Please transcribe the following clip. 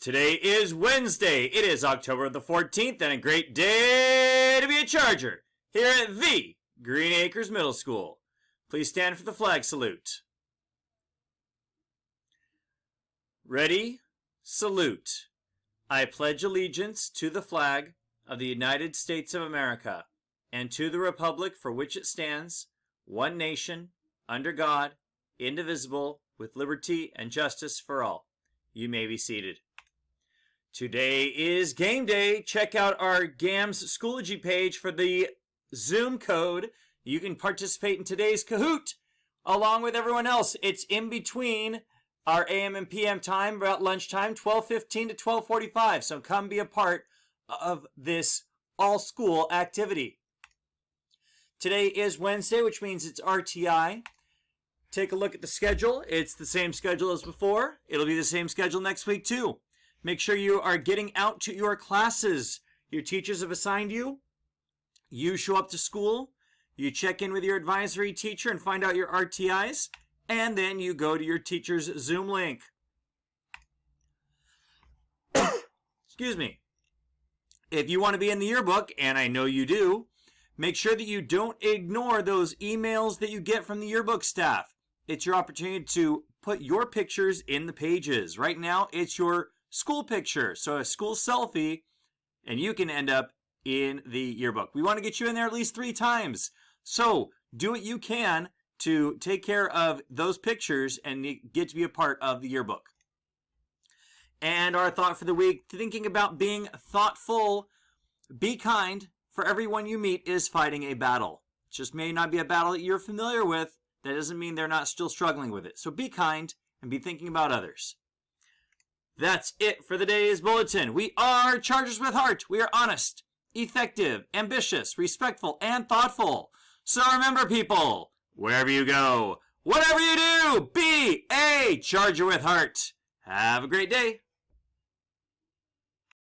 Today is Wednesday. It is October the 14th and a great day to be a Charger here at the Green Acres Middle School. Please stand for the flag salute. Ready? Salute. I pledge allegiance to the flag of the United States of America and to the republic for which it stands, one nation, under God, indivisible, with liberty and justice for all. You may be seated. Today is game day. Check out our GAMS Schoology page for the Zoom code. You can participate in today's Kahoot along with everyone else. It's in between our AM and PM time, about lunchtime, 12:15 to 12:45. So come be a part of this all-school activity. Today is Wednesday, which means it's RTI. Take a look at the schedule. It's the same schedule as before. It'll be the same schedule next week too. Make sure you are getting out to your classes. Your teachers have assigned you. You show up to school. You check in with your advisory teacher and find out your RTIs. And then you go to your teacher's Zoom link. Excuse me. If you want to be in the yearbook, and I know you do, make sure that you don't ignore those emails that you get from the yearbook staff. It's your opportunity to put your pictures in the pages. Right now, it's your school picture, so a school selfie, and you can end up in the yearbook. We want to get you in there at least 3 times. So do what you can to take care of those pictures and get to be a part of the yearbook. And our thought for the week, thinking about being thoughtful, be kind, for everyone you meet is fighting a battle. It just may not be a battle that you're familiar with. That doesn't mean they're not still struggling with it. So be kind and be thinking about others. That's it for the day's bulletin. We are Chargers with Heart. We are honest, effective, ambitious, respectful, and thoughtful. So remember, people, wherever you go, whatever you do, be a Charger with Heart. Have a great day.